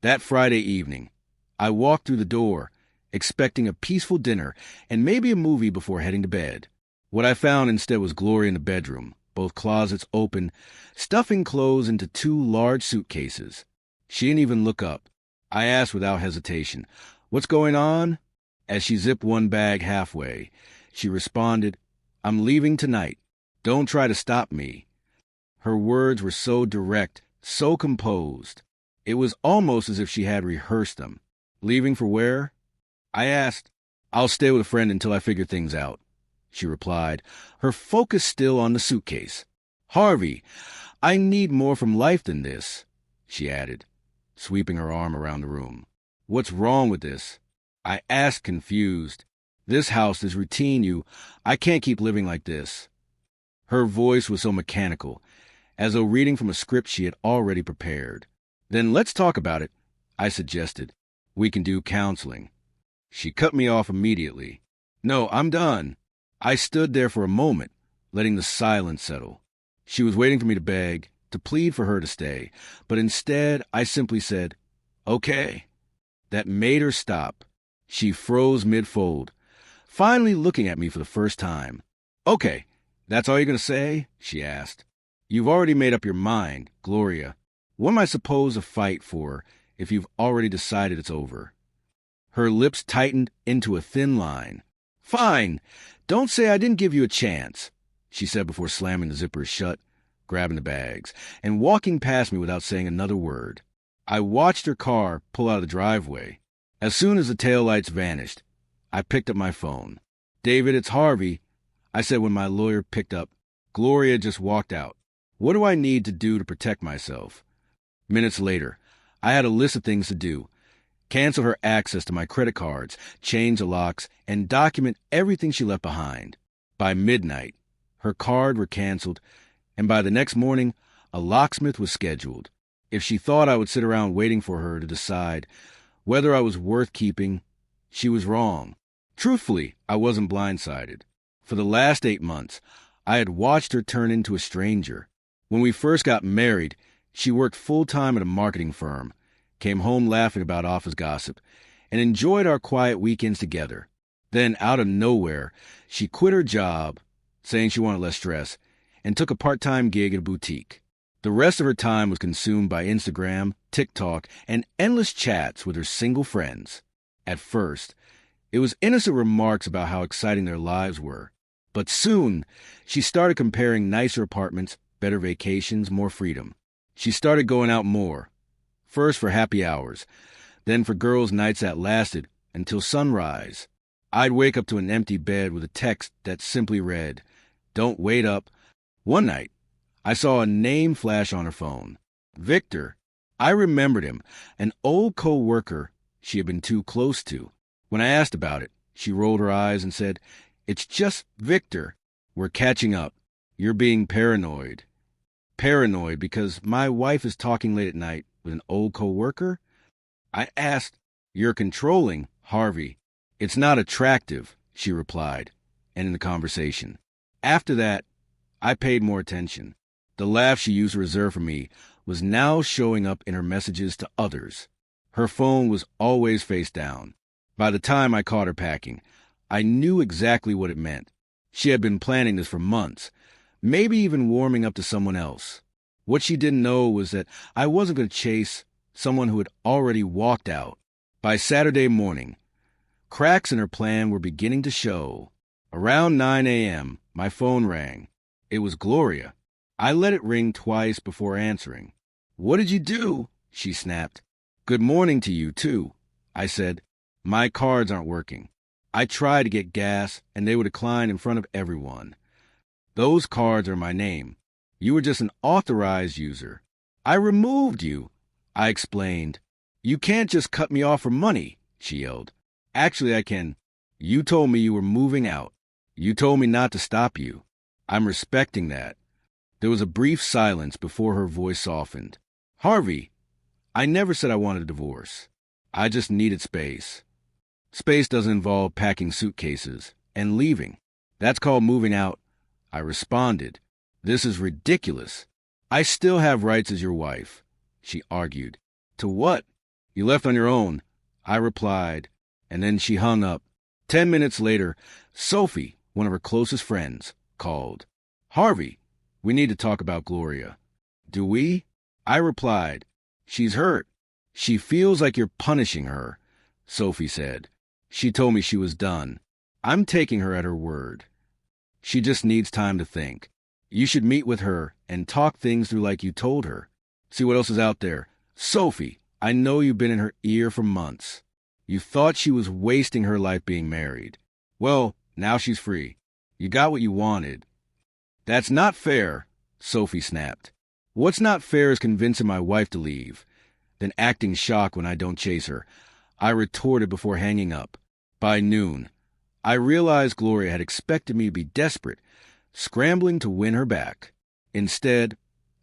That Friday evening, I walked through the door, expecting a peaceful dinner and maybe a movie before heading to bed. What I found instead was Gloria in the bedroom, both closets open, stuffing clothes into two large suitcases. She didn't even look up. I asked without hesitation, "What's going on?" As she zipped one bag halfway, she responded, "I'm leaving tonight. Don't try to stop me." Her words were so direct, so composed. It was almost as if she had rehearsed them. "Leaving for where?" I asked. "I'll stay with a friend until I figure things out," she replied, her focus still on the suitcase. "Harvey, I need more from life than this," she added, sweeping her arm around the room. "What's wrong with this?" I asked, confused. "This house, this routine, I can't keep living like this." Her voice was so mechanical, as though reading from a script she had already prepared. "Then let's talk about it," I suggested. "We can do counseling." She cut me off immediately. "No, I'm done." I stood there for a moment, letting the silence settle. She was waiting for me to beg, to plead for her to stay, but instead I simply said, "Okay." That made her stop. She froze mid-fold, finally looking at me for the first time. "Okay, that's all you're going to say?" she asked. "You've already made up your mind, Gloria. What am I supposed to fight for if you've already decided it's over?" Her lips tightened into a thin line. "Fine. Don't say I didn't give you a chance," she said before slamming the zippers shut, grabbing the bags, and walking past me without saying another word. I watched her car pull out of the driveway. As soon as the taillights vanished, I picked up my phone. "David, it's Harvey," I said when my lawyer picked up. Gloria just walked out. What do I need to do to protect myself? Minutes later, I had a list of things to do. Cancel her access to my credit cards, change the locks, and document everything she left behind. By midnight, her cards were canceled, and by the next morning, a locksmith was scheduled. If she thought I would sit around waiting for her to decide whether I was worth keeping, she was wrong. Truthfully, I wasn't blindsided. For the last 8 months, I had watched her turn into a stranger. When we first got married, she worked full-time at a marketing firm, came home laughing about office gossip, and enjoyed our quiet weekends together. Then, out of nowhere, she quit her job, saying she wanted less stress, and took a part-time gig at a boutique. The rest of her time was consumed by Instagram, TikTok, and endless chats with her single friends. At first, it was innocent remarks about how exciting their lives were. But soon, she started comparing nicer apartments, better vacations, more freedom. She started going out more. First for happy hours, then for girls' nights that lasted until sunrise. I'd wake up to an empty bed with a text that simply read, "Don't wait up." One night, I saw a name flash on her phone. Victor. I remembered him, an old co-worker she had been too close to. When I asked about it, she rolled her eyes and said, "It's just Victor. We're catching up. You're being paranoid." Paranoid because my wife is talking late at night with an old co-worker? I asked, "You're controlling, Harvey." "It's not attractive," she replied, ending the conversation. After that, I paid more attention. The laugh she used to reserve for me was now showing up in her messages to others. Her phone was always face down. By the time I caught her packing, I knew exactly what it meant. She had been planning this for months, maybe even warming up to someone else. What she didn't know was that I wasn't going to chase someone who had already walked out. By Saturday morning, cracks in her plan were beginning to show. Around 9 a.m., my phone rang. It was Gloria. I let it ring twice before answering. "What did you do?" she snapped. "Good morning to you, too," I said. "My cards aren't working. I tried to get gas, and they were declined in front of everyone. Those cards are my name. You were just an authorized user. I removed you," I explained. "You can't just cut me off for money," she yelled. "Actually, I can. You told me you were moving out. You told me not to stop you. I'm respecting that." There was a brief silence before her voice softened. "Harvey, I never said I wanted a divorce. I just needed space. Space doesn't involve packing suitcases and leaving. That's called moving out." I responded. "This is ridiculous. I still have rights as your wife," she argued. "To what?" You left on your own, I replied, and then she hung up. 10 minutes later, Sophie, one of her closest friends, called. Harvey, we need to talk about Gloria. Do we? I replied. She's hurt. She feels like you're punishing her, Sophie said. She told me she was done. I'm taking her at her word. She just needs time to think. You should meet with her and talk things through like you told her. See what else is out there. Sophie, I know you've been in her ear for months. You thought she was wasting her life being married. Well, now she's free. You got what you wanted. That's not fair, Sophie snapped. What's not fair is convincing my wife to leave, then acting shocked when I don't chase her. I retorted before hanging up. By noon, I realized Gloria had expected me to be desperate, scrambling to win her back. Instead,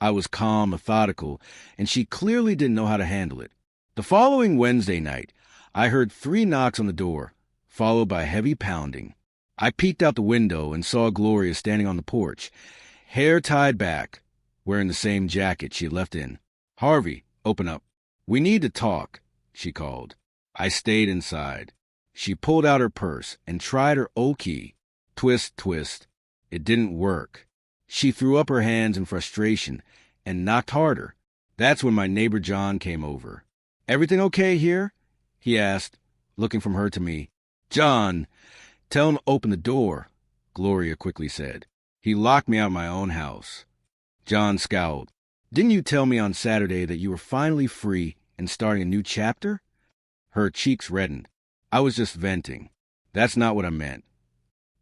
I was calm, methodical, and she clearly didn't know how to handle it. The following Wednesday night, I heard 3 knocks on the door, followed by heavy pounding. I peeked out the window and saw Gloria standing on the porch, hair tied back, wearing the same jacket she had left in. Harvey, open up. We need to talk, she called. I stayed inside. She pulled out her purse and tried her old key. Twist, twist. It didn't work. She threw up her hands in frustration and knocked harder. That's when my neighbor John came over. Everything okay here? He asked, looking from her to me. John, tell him to open the door, Gloria quickly said. He locked me out of my own house. John scowled. Didn't you tell me on Saturday that you were finally free and starting a new chapter? Her cheeks reddened. I was just venting. That's not what I meant.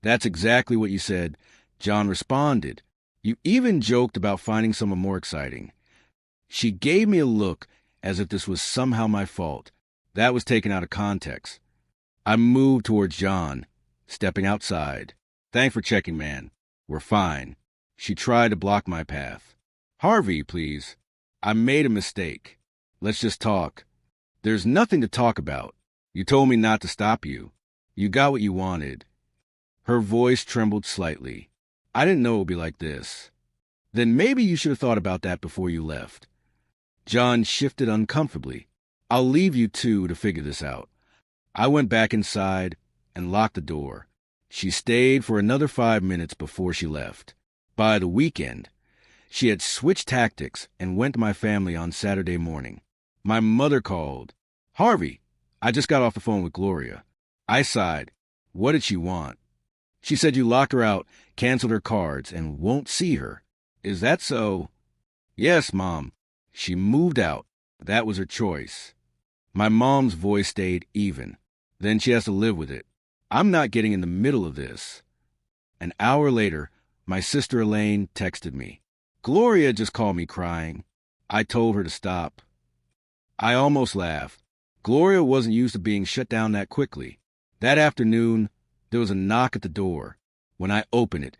That's exactly what you said, John responded. You even joked about finding someone more exciting. She gave me a look as if this was somehow my fault. That was taken out of context. I moved towards John, stepping outside. Thanks for checking, man. We're fine. She tried to block my path. Harvey, please. I made a mistake. Let's just talk. There's nothing to talk about. You told me not to stop you. You got what you wanted. Her voice trembled slightly. I didn't know it would be like this. Then maybe you should have thought about that before you left. John shifted uncomfortably. I'll leave you two to figure this out. I went back inside and locked the door. She stayed for another 5 minutes before she left. By the weekend, she had switched tactics and went to my family on Saturday morning. My mother called. Harvey, I just got off the phone with Gloria. I sighed. What did she want? She said you locked her out, canceled her cards, and won't see her. Is that so? Yes, Mom. She moved out. That was her choice. My mom's voice stayed even. Then she has to live with it. I'm not getting in the middle of this. An hour later, my sister Elaine texted me. Gloria just called me crying. I told her to stop. I almost laughed. Gloria wasn't used to being shut down that quickly. That afternoon, there was a knock at the door. When I opened it,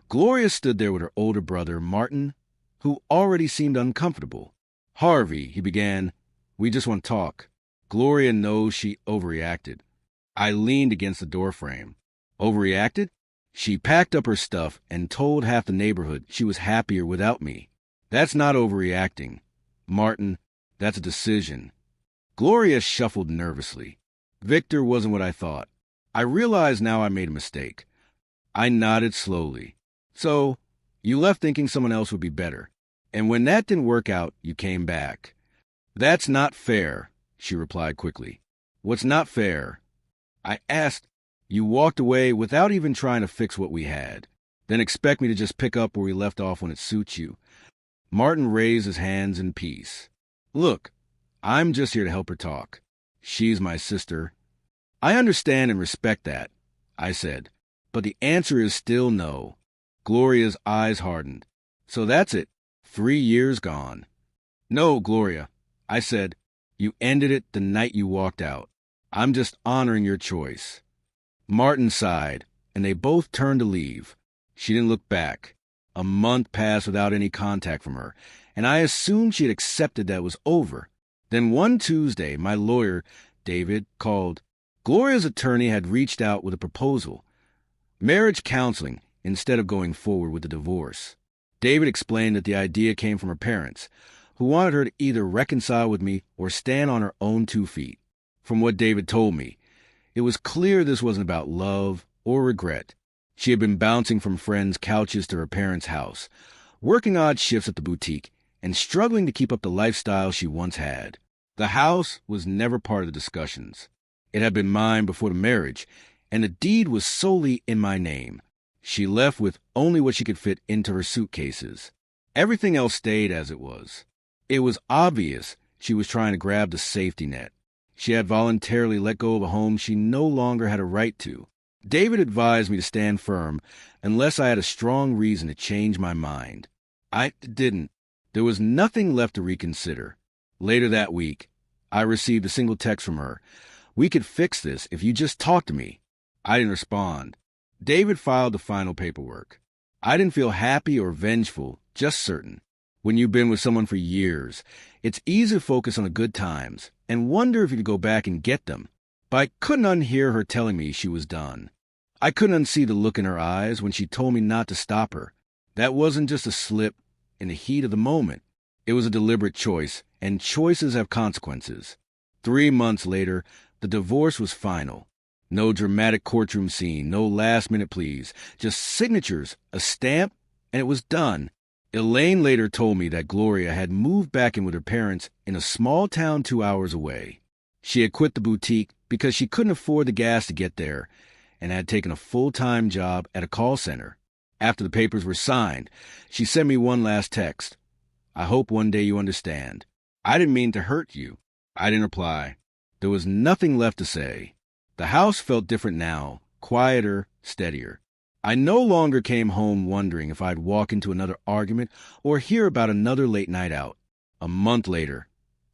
Gloria stood there with her older brother, Martin, who already seemed uncomfortable. Harvey, he began, we just want to talk. Gloria knows she overreacted. I leaned against the doorframe. Overreacted? She packed up her stuff and told half the neighborhood she was happier without me. That's not overreacting. Martin, that's a decision. Gloria shuffled nervously. Victor wasn't what I thought. I realized now I made a mistake. I nodded slowly. So, you left thinking someone else would be better. And when that didn't work out, you came back. That's not fair, she replied quickly. What's not fair? I asked. You walked away without even trying to fix what we had, then expect me to just pick up where we left off when it suits you. Martin raised his hands in peace. Look, I'm just here to help her talk. She's my sister. I understand and respect that, I said, but the answer is still no. Gloria's eyes hardened. So that's it. 3 years gone. No, Gloria, I said, you ended it the night you walked out. I'm just honoring your choice. Martin sighed, and they both turned to leave. She didn't look back. A month passed without any contact from her, and I assumed she had accepted that it was over. Then one Tuesday, my lawyer, David, called. Gloria's attorney had reached out with a proposal. Marriage counseling instead of going forward with the divorce. David explained that the idea came from her parents, who wanted her to either reconcile with me or stand on her own 2 feet. From what David told me, it was clear this wasn't about love or regret. She had been bouncing from friends' couches to her parents' house, working odd shifts at the boutique, and struggling to keep up the lifestyle she once had. The house was never part of the discussions. It had been mine before the marriage, and the deed was solely in my name. She left with only what she could fit into her suitcases. Everything else stayed as it was. It was obvious she was trying to grab the safety net. She had voluntarily let go of a home she no longer had a right to. David advised me to stand firm unless I had a strong reason to change my mind. I didn't. There was nothing left to reconsider. Later that week, I received a single text from her. "We could fix this if you just talk to me." I didn't respond. David filed the final paperwork. I didn't feel happy or vengeful, just certain. When you've been with someone for years, it's easy to focus on the good times and wonder if you could go back and get them. But I couldn't unhear her telling me she was done. I couldn't unsee the look in her eyes when she told me not to stop her. That wasn't just a slip in the heat of the moment. It was a deliberate choice, and choices have consequences. 3 months later, the divorce was final. No dramatic courtroom scene, no last-minute pleas, just signatures, a stamp, and it was done. Elaine later told me that Gloria had moved back in with her parents in a small town 2 hours away. She had quit the boutique because she couldn't afford the gas to get there and had taken a full-time job at a call center. After the papers were signed, she sent me one last text. "I hope one day you understand. I didn't mean to hurt you." I didn't reply. There was nothing left to say. The house felt different now, quieter, steadier. I no longer came home wondering if I'd walk into another argument or hear about another late night out. A month later,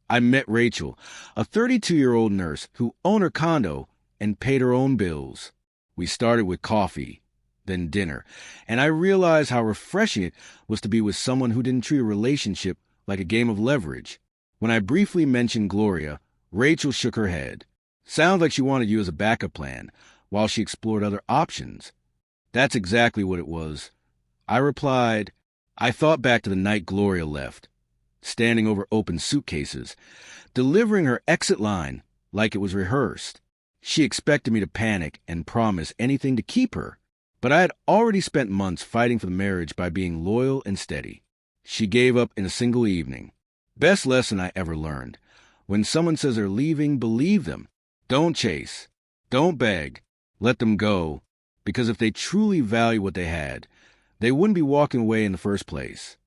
I met Rachel, a 32-year-old nurse who owned her condo and paid her own bills. We started with coffee, then dinner, and I realized how refreshing it was to be with someone who didn't treat a relationship like a game of leverage. When I briefly mentioned Gloria, Rachel shook her head. Sounds like she wanted you as a backup plan, while she explored other options. That's exactly what it was. I replied. I thought back to the night Gloria left, standing over open suitcases, delivering her exit line like it was rehearsed. She expected me to panic and promise anything to keep her, but I had already spent months fighting for the marriage by being loyal and steady. She gave up in a single evening. Best lesson I ever learned. When someone says they're leaving, believe them. Don't chase. Don't beg. Let them go. Because if they truly value what they had, they wouldn't be walking away in the first place.